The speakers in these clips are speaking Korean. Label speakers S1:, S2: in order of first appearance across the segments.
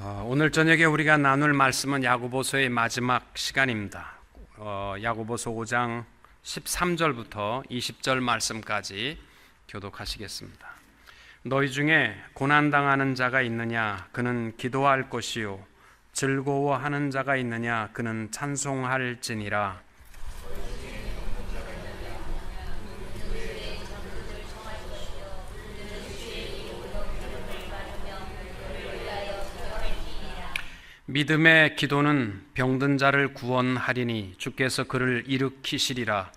S1: 오늘 저녁에 우리가 나눌 말씀은 야고보서의 마지막 시간입니다. 야고보서 5장 13절부터 20절 말씀까지 교독하시겠습니다. 너희 중에 고난당하는 자가 있느냐? 그는 기도할 것이요 즐거워하는 자가 있느냐? 그는 찬송할지니라. 믿음의 기도는 병든 자를 구원하리니 주께서 그를 일으키시리라.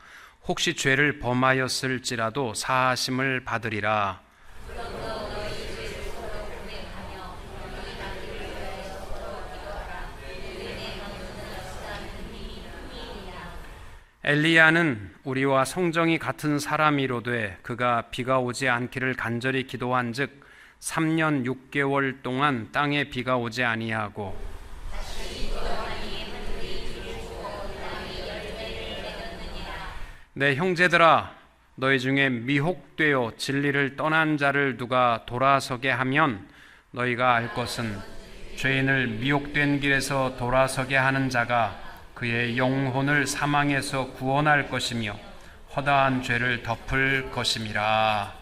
S1: 혹시 죄를 범하였을지라도 사하심을 받으리라. 엘리야는 우리와 성정이 같은 사람이로되 그가 비가 오지 않기를 간절히 기도한즉 3년 6개월 동안 땅에 비가 오지 아니하고 내 형제들아, 너희 중에 미혹되어 진리를 떠난 자를 누가 돌아서게 하면 너희가 알 것은 죄인을 미혹된 길에서 돌아서게 하는 자가 그의 영혼을 사망에서 구원할 것이며 허다한 죄를 덮을 것임이라.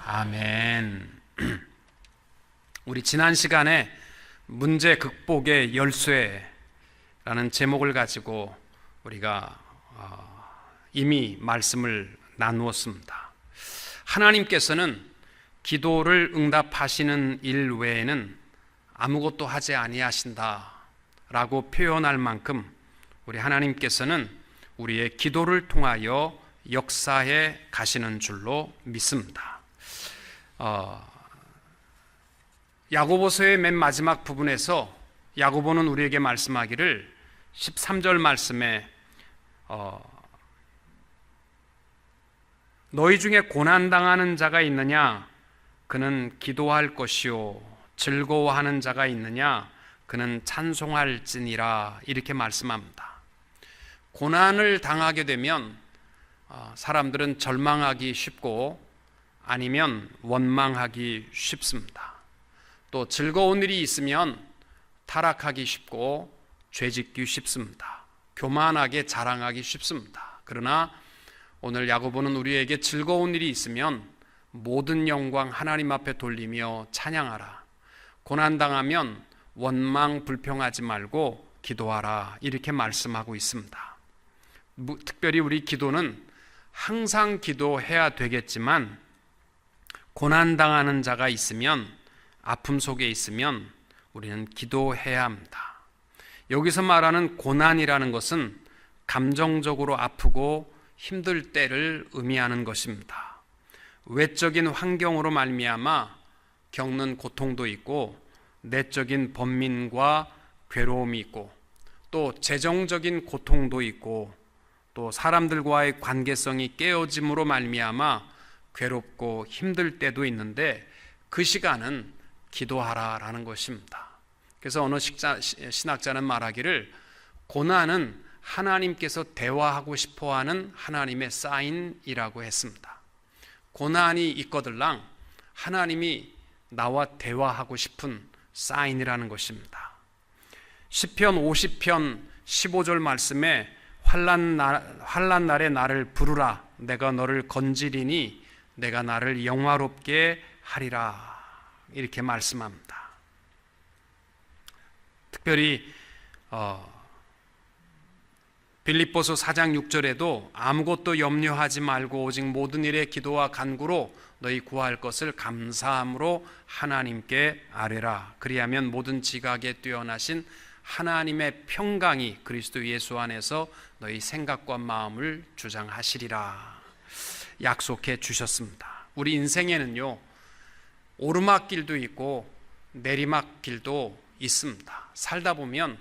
S1: 아멘. 우리 지난 시간에 문제 극복의 열쇠라는 제목을 가지고 우리가 이미 말씀을 나누었습니다. 하나님께서는 기도를 응답하시는 일 외에는 아무것도 하지 아니하신다라고 표현할 만큼 우리 하나님께서는 우리의 기도를 통하여 역사해 가시는 줄로 믿습니다. 야고보서의 맨 마지막 부분에서 야고보는 우리에게 말씀하기를 13절 말씀에 너희 중에 고난당하는 자가 있느냐? 그는 기도할 것이요 즐거워하는 자가 있느냐? 그는 찬송할지니라. 이렇게 말씀합니다. 고난을 당하게 되면 사람들은 절망하기 쉽고 아니면 원망하기 쉽습니다. 또 즐거운 일이 있으면 타락하기 쉽고 죄짓기 쉽습니다. 교만하게 자랑하기 쉽습니다. 그러나 오늘 야고보는 우리에게 즐거운 일이 있으면 모든 영광 하나님 앞에 돌리며 찬양하라. 고난당하면 원망 불평하지 말고 기도하라. 이렇게 말씀하고 있습니다. 특별히 우리 기도는 항상 기도해야 되겠지만 고난당하는 자가 있으면, 아픔 속에 있으면 우리는 기도해야 합니다. 여기서 말하는 고난이라는 것은 감정적으로 아프고 힘들 때를 의미하는 것입니다. 외적인 환경으로 말미암아 겪는 고통도 있고 내적인 번민과 괴로움이 있고 또 재정적인 고통도 있고 또 사람들과의 관계성이 깨어짐으로 말미암아 괴롭고 힘들 때도 있는데 그 시간은 기도하라라는 것입니다. 그래서 어느 신학자는 말하기를 고난은 하나님께서 대화하고 싶어하는 하나님의 사인이라고 했습니다. 고난이 있거들랑 하나님이 나와 대화하고 싶은 사인이라는 것입니다. 시편 50편 15절 말씀에 환난 날에 나를 부르라. 내가 너를 건지리니 내가 나를 영화롭게 하리라. 이렇게 말씀합니다. 특별히 빌립보서 4장 6절에도 아무것도 염려하지 말고 오직 모든 일에 기도와 간구로 너희 구할 것을 감사함으로 하나님께 아뢰라. 그리하면 모든 지각에 뛰어나신 하나님의 평강이 그리스도 예수 안에서 너희 생각과 마음을 주장하시리라. 약속해 주셨습니다. 우리 인생에는요, 오르막길도 있고 내리막길도 있습니다. 살다 보면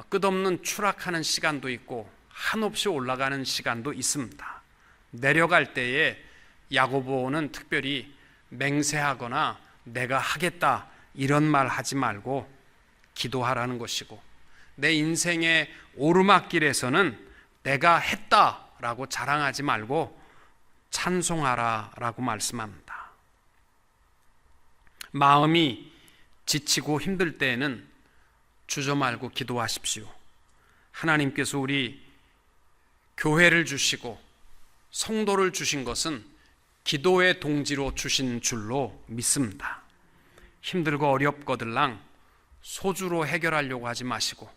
S1: 끝없는 추락하는 시간도 있고 한없이 올라가는 시간도 있습니다. 내려갈 때에 야고보는 특별히 맹세하거나 내가 하겠다 이런 말 하지 말고 기도하라는 것이고, 내 인생의 오르막길에서는 내가 했다라고 자랑하지 말고 찬송하라라고 말씀합니다. 마음이 지치고 힘들 때에는 주저 말고 기도하십시오. 하나님께서 우리 교회를 주시고 성도를 주신 것은 기도의 동지로 주신 줄로 믿습니다. 힘들고 어렵거들랑 소주로 해결하려고 하지 마시고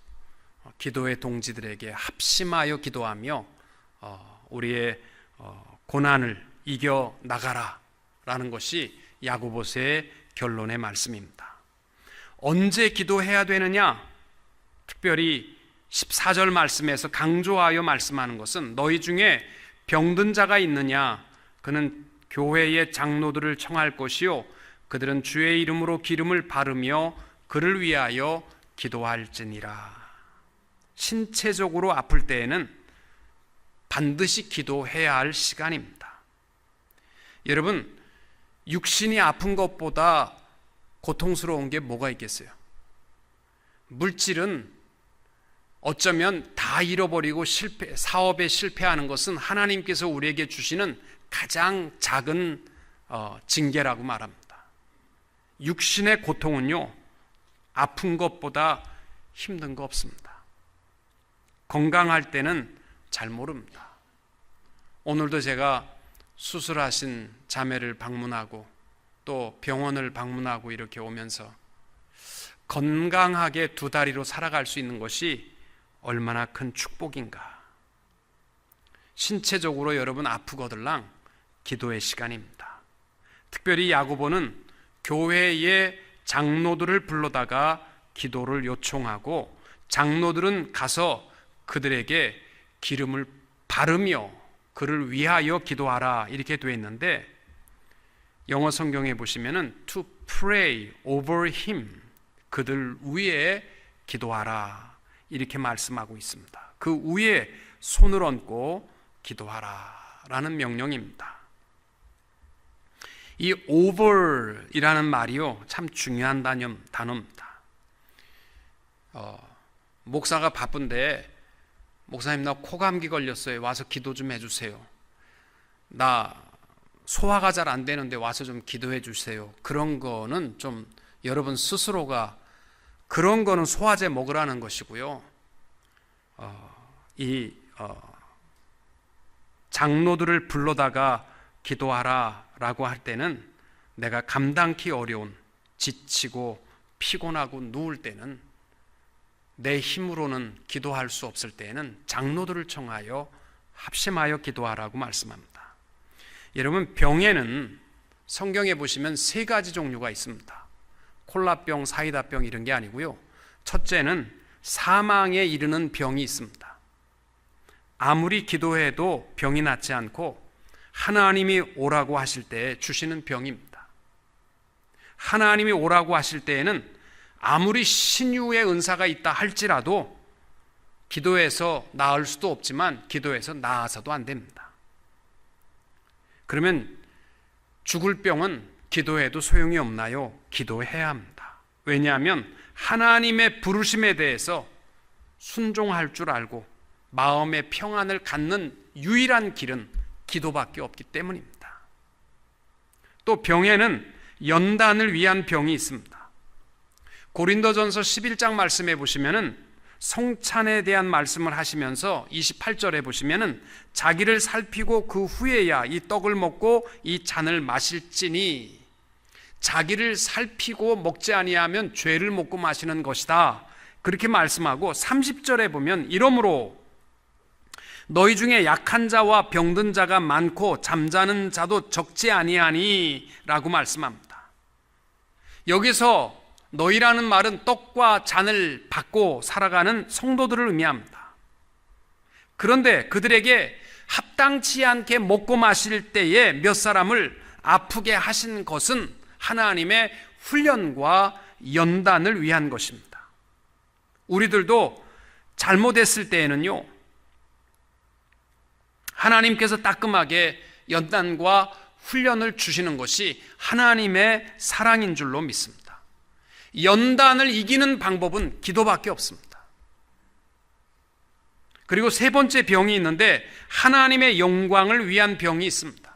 S1: 기도의 동지들에게 합심하여 기도하며 우리의 고난을 이겨 나가라 라는 것이 야고보서의 결론의 말씀입니다. 언제 기도해야 되느냐? 특별히 14절 말씀에서 강조하여 말씀하는 것은 너희 중에 병든 자가 있느냐? 그는 교회의 장로들을 청할 것이요 그들은 주의 이름으로 기름을 바르며 그를 위하여 기도할지니라. 신체적으로 아플 때에는 반드시 기도해야 할 시간입니다. 여러분, 육신이 아픈 것보다 고통스러운 게 뭐가 있겠어요? 물질은 어쩌면 다 잃어버리고 사업에 실패하는 것은 하나님께서 우리에게 주시는 가장 작은 징계라고 말합니다. 육신의 고통은요, 아픈 것보다 힘든 거 없습니다. 건강할 때는 잘 모릅니다. 오늘도 제가 수술하신 자매를 방문하고 또 병원을 방문하고 이렇게 오면서 건강하게 두 다리로 살아갈 수 있는 것이 얼마나 큰 축복인가. 신체적으로 여러분 아프거들랑 기도의 시간입니다. 특별히 야고보는 교회의 장로들을 불러다가 기도를 요청하고 장로들은 가서 그들에게 기름을 바르며 그를 위하여 기도하라 이렇게 되어 있는데, 영어 성경에 보시면은 to pray over him, 그들 위에 기도하라 이렇게 말씀하고 있습니다. 그 위에 손을 얹고 기도하라 라는 명령입니다. 이 over이라는 말이요, 참 중요한 단어입니다. 목사가 바쁜데 목사님 나 코감기 걸렸어요. 와서 기도 좀 해주세요. 나 소화가 잘 안 되는데 와서 좀 기도해 주세요. 그런 거는 좀 여러분 스스로가 그런 거는 소화제 먹으라는 것이고요. 장로들을 불러다가 기도하라 라고 할 때는 내가 감당키 어려운, 지치고 피곤하고 누울 때는, 내 힘으로는 기도할 수 없을 때에는 장로들을 청하여 합심하여 기도하라고 말씀합니다. 여러분, 병에는 성경에 보시면 세 가지 종류가 있습니다. 콜라병, 사이다병 이런 게 아니고요. 첫째는 사망에 이르는 병이 있습니다. 아무리 기도해도 병이 낫지 않고 하나님이 오라고 하실 때 주시는 병입니다. 하나님이 오라고 하실 때에는 아무리 신유의 은사가 있다 할지라도 기도해서 나을 수도 없지만 기도해서 나아서도 안 됩니다. 그러면 죽을 병은 기도해도 소용이 없나요? 기도해야 합니다. 왜냐하면 하나님의 부르심에 대해서 순종할 줄 알고 마음의 평안을 갖는 유일한 길은 기도밖에 없기 때문입니다. 또 병에는 연단을 위한 병이 있습니다. 고린도전서 11장 말씀에 보시면은 성찬에 대한 말씀을 하시면서 28절에 보시면은 자기를 살피고 그 후에야 이 떡을 먹고 이 잔을 마실지니, 자기를 살피고 먹지 아니하면 죄를 먹고 마시는 것이다 그렇게 말씀하고, 30절에 보면 이러므로 너희 중에 약한 자와 병든 자가 많고 잠자는 자도 적지 아니하니 라고 말씀합니다. 여기서 너희라는 말은 떡과 잔을 받고 살아가는 성도들을 의미합니다. 그런데 그들에게 합당치 않게 먹고 마실 때에 몇 사람을 아프게 하신 것은 하나님의 훈련과 연단을 위한 것입니다. 우리들도 잘못했을 때에는요, 하나님께서 따끔하게 연단과 훈련을 주시는 것이 하나님의 사랑인 줄로 믿습니다. 연단을 이기는 방법은 기도밖에 없습니다. 그리고 세 번째 병이 있는데 하나님의 영광을 위한 병이 있습니다.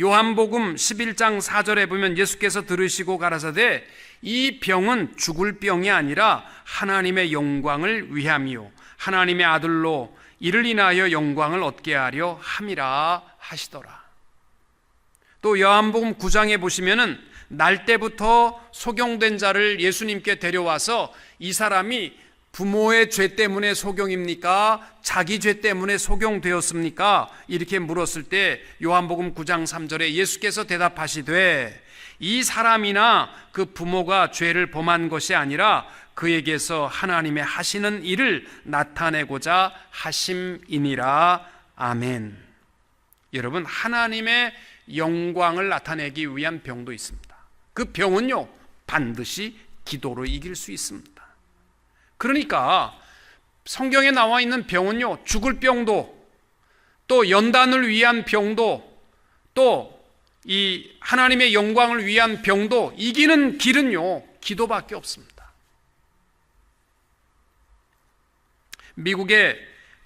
S1: 요한복음 11장 4절에 보면 예수께서 들으시고 가라사대 이 병은 죽을 병이 아니라 하나님의 영광을 위함이요 하나님의 아들로 이를 인하여 영광을 얻게 하려 함이라 하시더라. 또 요한복음 9장에 보시면은 날 때부터 소경된 자를 예수님께 데려와서 이 사람이 부모의 죄 때문에 소경입니까? 자기 죄 때문에 소경되었습니까? 이렇게 물었을 때 요한복음 9장 3절에 예수께서 대답하시되 이 사람이나 그 부모가 죄를 범한 것이 아니라 그에게서 하나님의 하시는 일을 나타내고자 하심이니라. 아멘. 여러분, 하나님의 영광을 나타내기 위한 병도 있습니다. 그 병은요, 반드시 기도로 이길 수 있습니다. 그러니까 성경에 나와 있는 병은요, 죽을 병도, 또 연단을 위한 병도, 또 이 하나님의 영광을 위한 병도 이기는 길은요, 기도밖에 없습니다. 미국의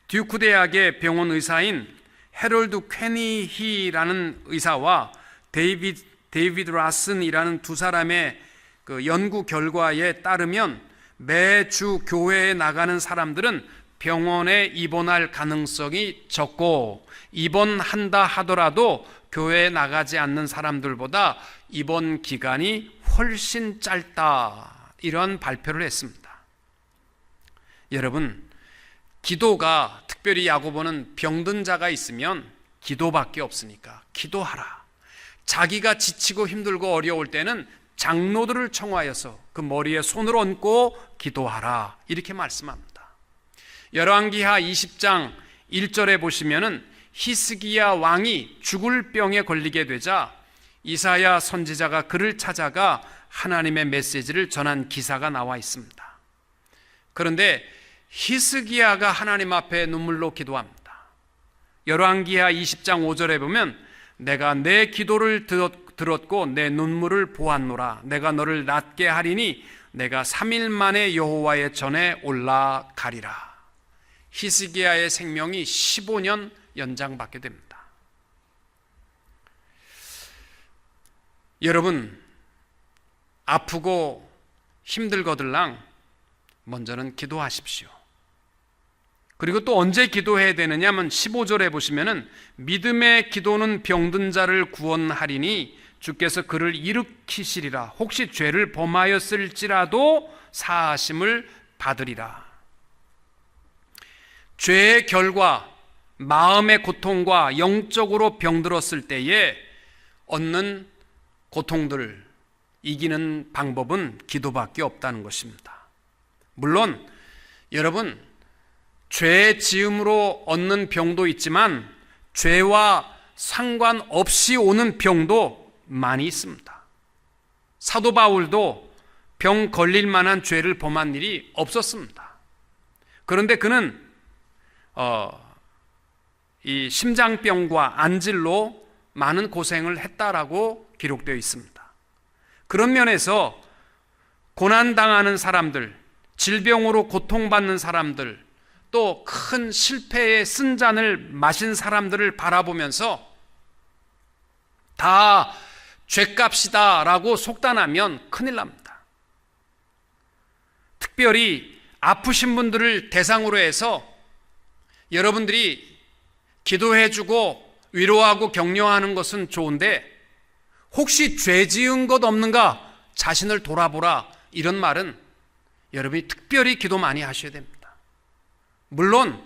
S1: 듀크 대학의 병원 의사인 해럴드 퀘니히라는 의사와 데이비드 라슨이라는 두 사람의 그 연구 결과에 따르면 매주 교회에 나가는 사람들은 병원에 입원할 가능성이 적고 입원한다 하더라도 교회에 나가지 않는 사람들보다 입원 기간이 훨씬 짧다, 이런 발표를 했습니다. 여러분, 기도가, 특별히 야고보는 병든 자가 있으면 기도밖에 없으니까 기도하라. 자기가 지치고 힘들고 어려울 때는 장로들을 청하여서 그 머리에 손을 얹고 기도하라, 이렇게 말씀합니다. 열왕기하 20장 1절에 보시면은 히스기야 왕이 죽을 병에 걸리게 되자 이사야 선지자가 그를 찾아가 하나님의 메시지를 전한 기사가 나와 있습니다. 그런데 히스기야가 하나님 앞에 눈물로 기도합니다. 열왕기하 20장 5절에 보면 내가 내 기도를 들었고 내 눈물을 보았노라. 내가 너를 낫게 하리니 내가 3일 만에 여호와의 전에 올라가리라. 히스기야의 생명이 15년 연장받게 됩니다. 여러분, 아프고 힘들거들랑 먼저는 기도하십시오. 그리고 또 언제 기도해야 되느냐면 15절에 보시면은 믿음의 기도는 병든 자를 구원하리니 주께서 그를 일으키시리라. 혹시 죄를 범하였을지라도 사하심을 받으리라. 죄의 결과, 마음의 고통과 영적으로 병들었을 때에 얻는 고통들을 이기는 방법은 기도밖에 없다는 것입니다. 물론 여러분, 죄 지음으로 얻는 병도 있지만 죄와 상관없이 오는 병도 많이 있습니다. 사도 바울도 병 걸릴 만한 죄를 범한 일이 없었습니다. 그런데 그는 이 심장병과 안질로 많은 고생을 했다라고 기록되어 있습니다. 그런 면에서 고난당하는 사람들, 질병으로 고통받는 사람들, 또 큰 실패의 쓴 잔을 마신 사람들을 바라보면서 다 죄값이다 라고 속단하면 큰일 납니다. 특별히 아프신 분들을 대상으로 해서 여러분들이 기도해주고 위로하고 격려하는 것은 좋은데 혹시 죄 지은 것 없는가 자신을 돌아보라, 이런 말은 여러분이 특별히 기도 많이 하셔야 됩니다. 물론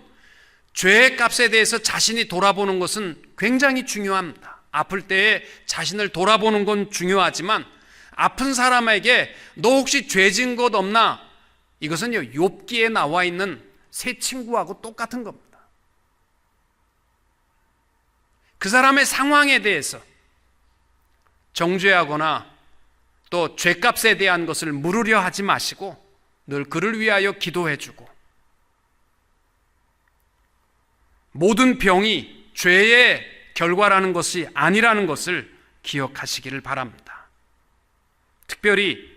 S1: 죄의 값에 대해서 자신이 돌아보는 것은 굉장히 중요합니다. 아플 때에 자신을 돌아보는 건 중요하지만 아픈 사람에게 너 혹시 죄 지은 것 없나? 이것은요, 욥기에 나와 있는 새 친구하고 똑같은 겁니다. 그 사람의 상황에 대해서 정죄하거나 또 죄값에 대한 것을 물으려 하지 마시고 늘 그를 위하여 기도해주고, 모든 병이 죄의 결과라는 것이 아니라는 것을 기억하시기를 바랍니다. 특별히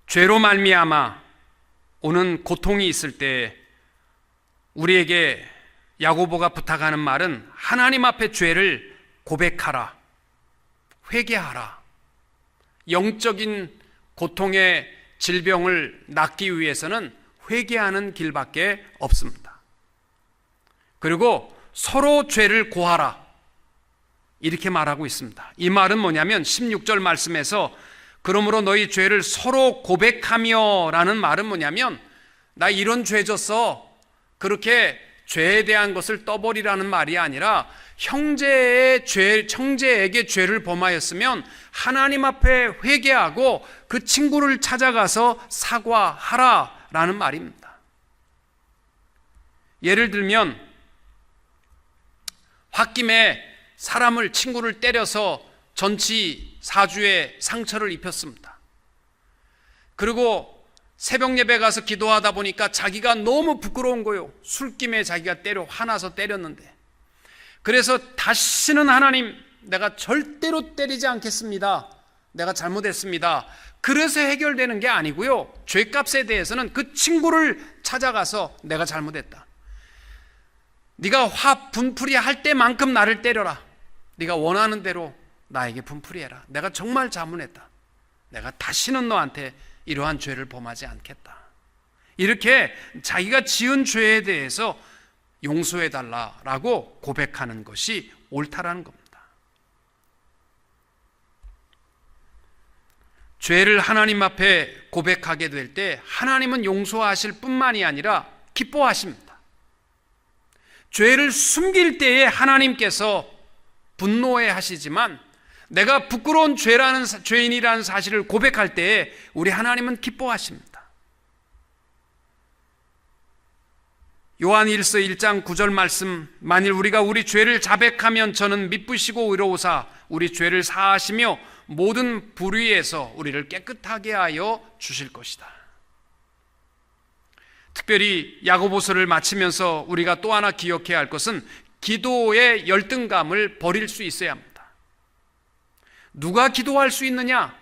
S1: 죄로 말미암아 오는 고통이 있을 때 우리에게 야고보가 부탁하는 말은 하나님 앞에 죄를 고백하라, 회개하라. 영적인 고통의 질병을 낫기 위해서는 회개하는 길밖에 없습니다. 그리고 서로 죄를 고하라, 이렇게 말하고 있습니다. 이 말은 뭐냐면 16절 말씀에서 그러므로 너희 죄를 서로 고백하며 라는 말은 뭐냐면 나 이런 죄 졌어, 그렇게 죄에 대한 것을 떠버리라는 말이 아니라 형제에게 죄를 범하였으면 하나님 앞에 회개하고 그 친구를 찾아가서 사과하라 라는 말입니다. 예를 들면 홧김에 친구를 때려서 전치사주에 상처를 입혔습니다. 그리고 새벽 예배 가서 기도하다 보니까 자기가 너무 부끄러운 거예요. 술김에 자기가 화나서 때렸는데, 그래서 다시는 하나님, 내가 절대로 때리지 않겠습니다, 내가 잘못했습니다, 그래서 해결되는 게 아니고요, 죄값에 대해서는 그 친구를 찾아가서 내가 잘못했다, 네가 분풀이 할 때만큼 나를 때려라, 네가 원하는 대로 나에게 분풀이 해라, 내가 정말 잘못했다, 내가 다시는 너한테 이러한 죄를 범하지 않겠다, 이렇게 자기가 지은 죄에 대해서 용서해달라라고 고백하는 것이 옳다라는 겁니다. 죄를 하나님 앞에 고백하게 될 때 하나님은 용서하실 뿐만이 아니라 기뻐하십니다. 죄를 숨길 때에 하나님께서 분노해 하시지만 내가 부끄러운 죄인이라는 사실을 고백할 때에 우리 하나님은 기뻐하십니다. 요한 1서 1장 9절 말씀, 만일 우리가 우리 죄를 자백하면 저는 미쁘시고 의로우사 우리 죄를 사하시며 모든 불의에서 우리를 깨끗하게 하여 주실 것이다. 특별히 야고보서를 마치면서 우리가 또 하나 기억해야 할 것은 기도의 열등감을 버릴 수 있어야 합니다. 누가 기도할 수 있느냐?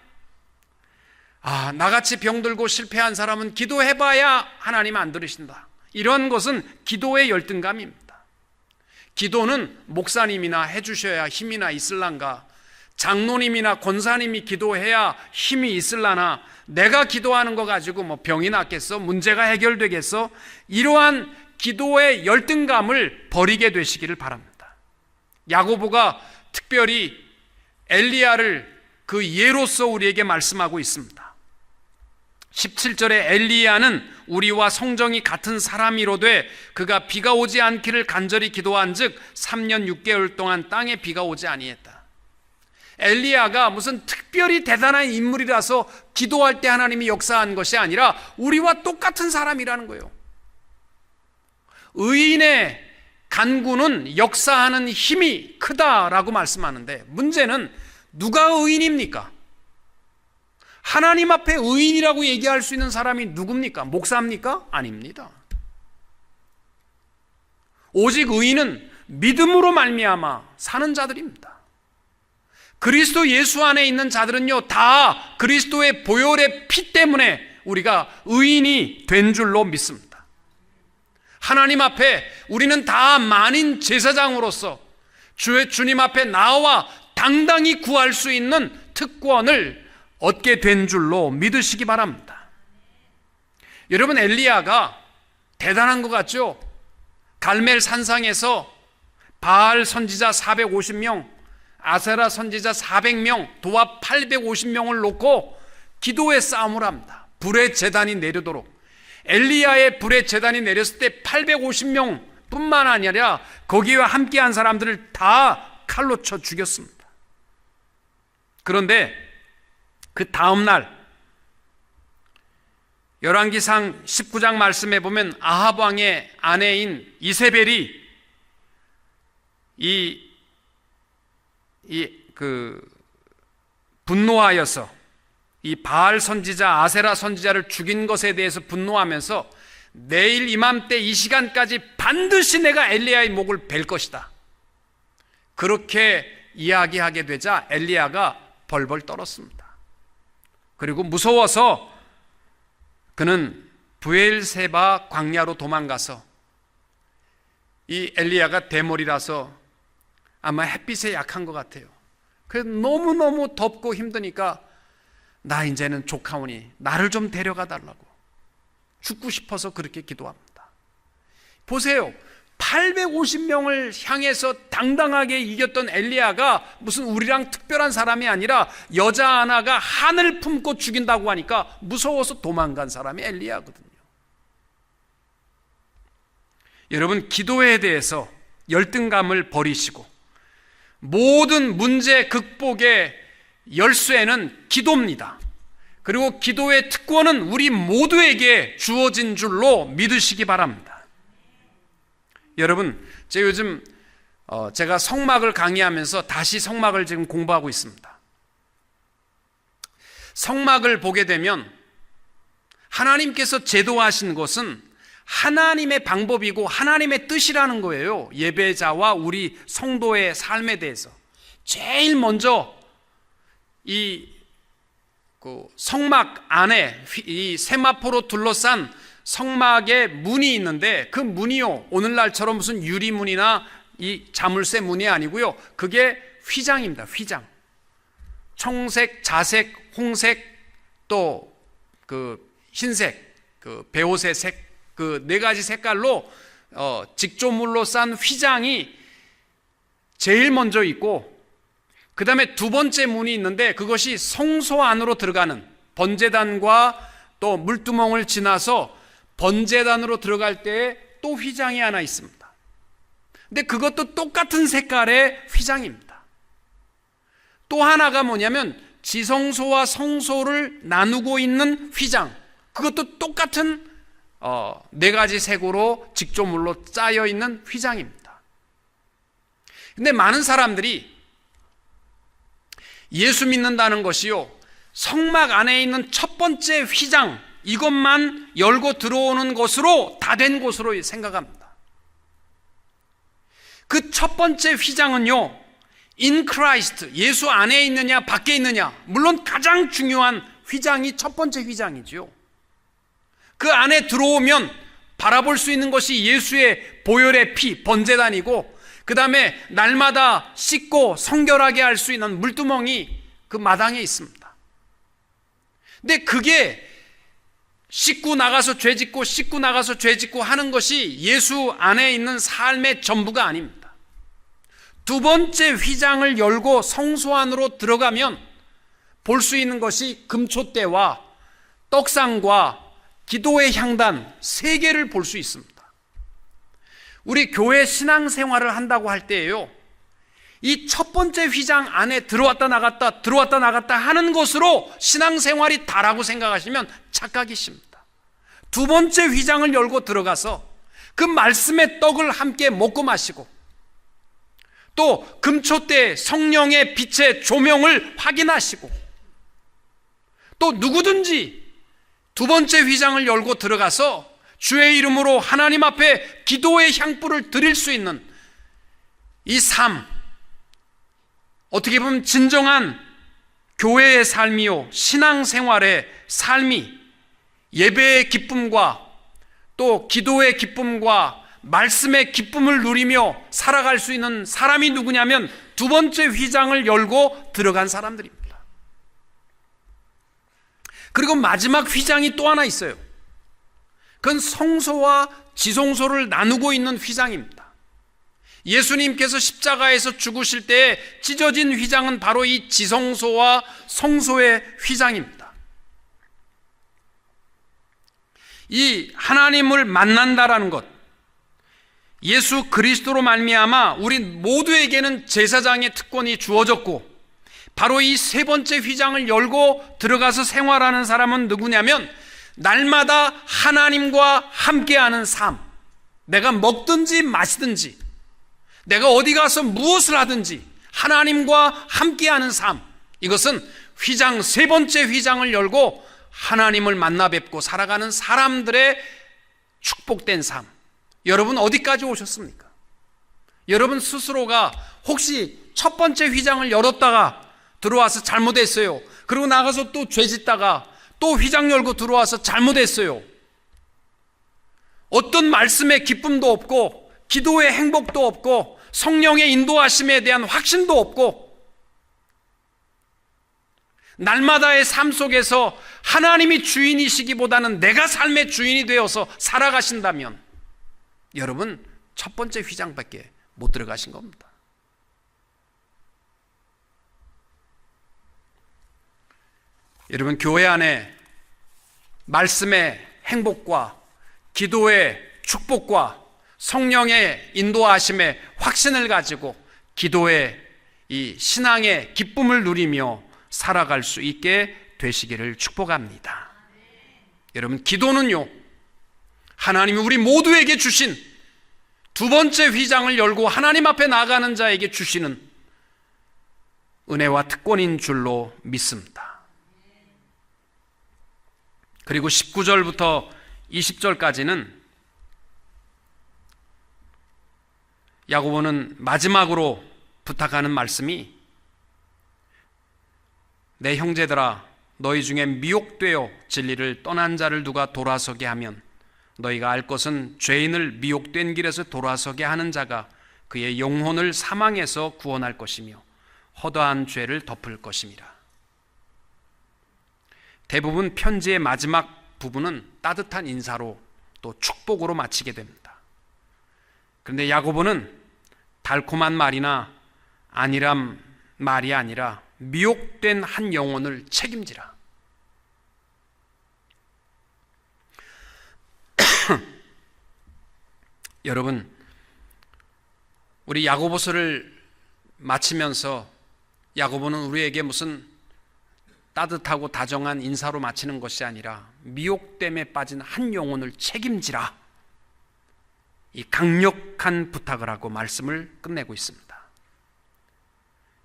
S1: 나같이 병들고 실패한 사람은 기도해봐야 하나님 안 들으신다, 이런 것은 기도의 열등감입니다. 기도는 목사님이나 해주셔야 힘이나 있을란가, 장로님이나 권사님이 기도해야 힘이 있을라나, 내가 기도하는 거 가지고 병이 낫겠어? 문제가 해결되겠어? 이러한 기도의 열등감을 버리게 되시기를 바랍니다. 야고보가 특별히 엘리야를 그 예로서 우리에게 말씀하고 있습니다. 17절에 엘리야는 우리와 성정이 같은 사람이로되 그가 비가 오지 않기를 간절히 기도한즉 3년 6개월 동안 땅에 비가 오지 아니했다. 엘리야가 무슨 특별히 대단한 인물이라서 기도할 때 하나님이 역사한 것이 아니라 우리와 똑같은 사람이라는 거예요. 의인의 간구는 역사하는 힘이 크다라고 말씀하는데, 문제는 누가 의인입니까? 하나님 앞에 의인이라고 얘기할 수 있는 사람이 누굽니까? 목사입니까? 아닙니다. 오직 의인은 믿음으로 말미암아 사는 자들입니다. 그리스도 예수 안에 있는 자들은요, 다 그리스도의 보혈의 피 때문에 우리가 의인이 된 줄로 믿습니다. 하나님 앞에 우리는 다 만인 제사장으로서 주님 앞에 나와 당당히 구할 수 있는 특권을 얻게 된 줄로 믿으시기 바랍니다. 여러분, 엘리야가 대단한 것 같죠? 갈멜 산상에서 바알 선지자 450명, 아세라 선지자 400명, 도합 850명을 놓고 기도의 싸움을 합니다. 불의 제단이 내리도록. 엘리야의 불의 제단이 내렸을 때 850명 뿐만 아니라 거기와 함께한 사람들을 다 칼로 쳐 죽였습니다. 그런데 그 다음날 열왕기상 19장 말씀에 보면 아합 왕의 아내인 이세벨이 분노하여서 이 바알 선지자, 아세라 선지자를 죽인 것에 대해서 분노하면서 내일 이맘때 이 시간까지 반드시 내가 엘리야의 목을 벨 것이다, 그렇게 이야기하게 되자 엘리야가 벌벌 떨었습니다. 그리고 무서워서 그는 브엘세바 광야로 도망가서 이 엘리야가 대머리라서 아마 햇빛에 약한 것 같아요. 그래서 너무너무 덥고 힘드니까 나 이제는 족하오니 나를 좀 데려가 달라고 죽고 싶어서 그렇게 기도합니다. 보세요. 850명을 향해서 당당하게 이겼던 엘리야가 무슨 우리랑 특별한 사람이 아니라 여자 하나가 한을 품고 죽인다고 하니까 무서워서 도망간 사람이 엘리야거든요. 여러분, 기도에 대해서 열등감을 버리시고 모든 문제 극복의 열쇠는 기도입니다. 그리고 기도의 특권은 우리 모두에게 주어진 줄로 믿으시기 바랍니다. 여러분, 제가 요즘 제가 성막을 강의하면서 다시 성막을 지금 공부하고 있습니다. 성막을 보게 되면 하나님께서 제도하신 것은 하나님의 방법이고 하나님의 뜻이라는 거예요. 예배자와 우리 성도의 삶에 대해서 제일 먼저 이 성막 안에 이 세마포로 둘러싼 성막에 문이 있는데 그 문이요, 오늘날처럼 무슨 유리문이나 이 자물쇠 문이 아니고요, 그게 휘장입니다. 휘장. 청색, 자색, 홍색, 또 그 흰색, 그 배옷의 색, 그 네 가지 색깔로 직조물로 싼 휘장이 제일 먼저 있고, 그 다음에 두 번째 문이 있는데 그것이 성소 안으로 들어가는, 번제단과 또 물두멍을 지나서 번제단으로 들어갈 때에 또 휘장이 하나 있습니다. 근데 그것도 똑같은 색깔의 휘장입니다. 또 하나가 뭐냐면 지성소와 성소를 나누고 있는 휘장, 그것도 똑같은 네 가지 색으로 직조물로 짜여 있는 휘장입니다. 근데 많은 사람들이 예수 믿는다는 것이요, 성막 안에 있는 첫 번째 휘장, 이것만 열고 들어오는 것으로 다 된 것으로 생각합니다. 그 첫 번째 휘장은요, in Christ, 예수 안에 있느냐 밖에 있느냐, 물론 가장 중요한 휘장이 첫 번째 휘장이죠. 그 안에 들어오면 바라볼 수 있는 것이 예수의 보혈의 피, 번제단이고, 그 다음에 날마다 씻고 성결하게 할 수 있는 물두멍이 그 마당에 있습니다. 근데 그게 씻고 나가서 죄 짓고 씻고 나가서 죄 짓고 하는 것이 예수 안에 있는 삶의 전부가 아닙니다. 두 번째 휘장을 열고 성소 안으로 들어가면 볼 수 있는 것이 금초대와 떡상과 기도의 향단 세 개를 볼 수 있습니다. 우리 교회 신앙생활을 한다고 할 때에요, 이 첫 번째 휘장 안에 들어왔다 나갔다 하는 것으로 신앙생활이 다라고 생각하시면 착각이십니다. 두 번째 휘장을 열고 들어가서 그 말씀의 떡을 함께 먹고 마시고, 또 금초대 성령의 빛의 조명을 확인하시고, 또 누구든지 두 번째 휘장을 열고 들어가서 주의 이름으로 하나님 앞에 기도의 향불을 드릴 수 있는 이 삶, 어떻게 보면 진정한 교회의 삶이요, 신앙생활의 삶이 예배의 기쁨과 또 기도의 기쁨과 말씀의 기쁨을 누리며 살아갈 수 있는 사람이 누구냐면 두 번째 휘장을 열고 들어간 사람들입니다. 그리고 마지막 휘장이 또 하나 있어요. 그건 성소와 지성소를 나누고 있는 휘장입니다. 예수님께서 십자가에서 죽으실 때 찢어진 휘장은 바로 이 지성소와 성소의 휘장입니다. 이 하나님을 만난다라는 것, 예수 그리스도로 말미암아 우리 모두에게는 제사장의 특권이 주어졌고, 바로 이 세 번째 휘장을 열고 들어가서 생활하는 사람은 누구냐면 날마다 하나님과 함께하는 삶, 내가 먹든지 마시든지 내가 어디 가서 무엇을 하든지 하나님과 함께하는 삶, 이것은 휘장 세 번째 휘장을 열고 하나님을 만나 뵙고 살아가는 사람들의 축복된 삶. 여러분 어디까지 오셨습니까? 여러분 스스로가 혹시 첫 번째 휘장을 열었다가 들어와서 잘못했어요, 그리고 나가서 또 죄 짓다가 또 휘장 열고 들어와서 잘못했어요, 어떤 말씀의 기쁨도 없고 기도의 행복도 없고 성령의 인도하심에 대한 확신도 없고 날마다의 삶 속에서 하나님이 주인이시기보다는 내가 삶의 주인이 되어서 살아가신다면 여러분 첫 번째 휘장밖에 못 들어가신 겁니다. 여러분 교회 안에 말씀의 행복과 기도의 축복과 성령의 인도하심의 확신을 가지고 기도의 이 신앙의 기쁨을 누리며 살아갈 수 있게 되시기를 축복합니다. 여러분 기도는요 하나님이 우리 모두에게 주신 두 번째 휘장을 열고 하나님 앞에 나가는 자에게 주시는 은혜와 특권인 줄로 믿습니다. 그리고 19절부터 20절까지는 야고보는 마지막으로 부탁하는 말씀이 내 형제들아 너희 중에 미혹되어 진리를 떠난 자를 누가 돌아서게 하면 너희가 알 것은 죄인을 미혹된 길에서 돌아서게 하는 자가 그의 영혼을 사망에서 구원할 것이며 허다한 죄를 덮을 것임이라. 대부분 편지의 마지막 부분은 따뜻한 인사로 또 축복으로 마치게 됩니다. 그런데 야고보는 달콤한 말이나 안일한 말이 아니라 미혹된 한 영혼을 책임지라. 여러분, 우리 야고보서를 마치면서 야고보는 우리에게 무슨 따뜻하고 다정한 인사로 마치는 것이 아니라 미혹됨에 빠진 한 영혼을 책임지라, 이 강력한 부탁을 하고 말씀을 끝내고 있습니다.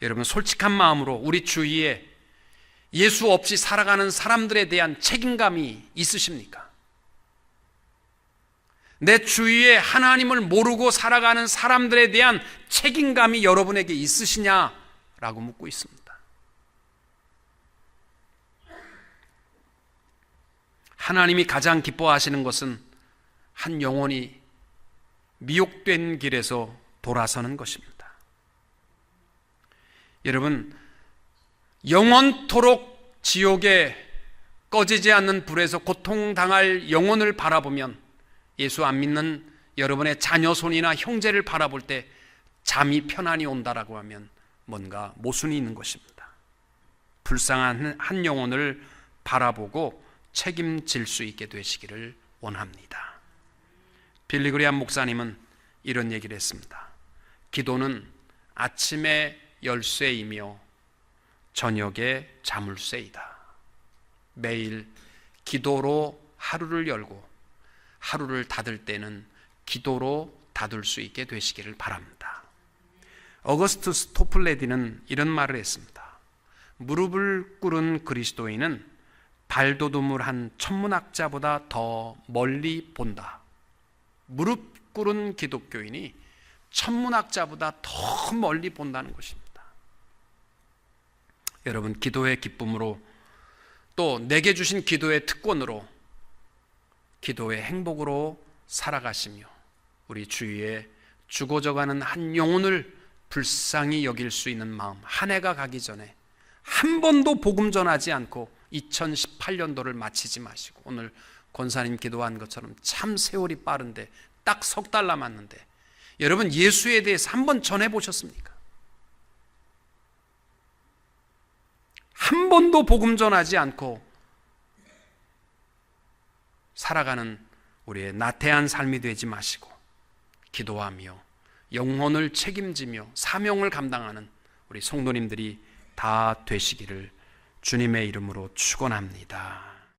S1: 여러분, 솔직한 마음으로 우리 주위에 예수 없이 살아가는 사람들에 대한 책임감이 있으십니까? 내 주위에 하나님을 모르고 살아가는 사람들에 대한 책임감이 여러분에게 있으시냐라고 묻고 있습니다. 하나님이 가장 기뻐하시는 것은 한 영혼이 미혹된 길에서 돌아서는 것입니다. 여러분, 영원토록 지옥에 꺼지지 않는 불에서 고통당할 영혼을 바라보면 예수 안 믿는 여러분의 자녀 손이나 형제를 바라볼 때 잠이 편안히 온다라고 하면 뭔가 모순이 있는 것입니다. 불쌍한 한 영혼을 바라보고 책임질 수 있게 되시기를 원합니다. 빌리 그레이엄 목사님은 이런 얘기를 했습니다. 기도는 아침에 열쇠이며 저녁에 자물쇠이다. 매일 기도로 하루를 열고 하루를 닫을 때는 기도로 닫을 수 있게 되시기를 바랍니다. 어거스투스 토플레디는 이런 말을 했습니다. 무릎을 꿇은 그리스도인은 발돋움을 한 천문학자보다 더 멀리 본다. 무릎 꿇은 기독교인이 천문학자보다 더 멀리 본다는 것입니다. 여러분, 기도의 기쁨으로 또 내게 주신 기도의 특권으로 기도의 행복으로 살아가시며 우리 주위에 죽어져가는 한 영혼을 불쌍히 여길 수 있는 마음, 한 해가 가기 전에 한 번도 복음 전하지 않고 2018년도를 마치지 마시고, 오늘 권사님 기도한 것처럼 참 세월이 빠른데 딱 석 달 남았는데 여러분, 예수에 대해서 한번 전해보셨습니까? 한 번도 복음 전하지 않고 살아가는 우리의 나태한 삶이 되지 마시고 기도하며 영혼을 책임지며 사명을 감당하는 우리 성도님들이 다 되시기를 주님의 이름으로 축원합니다.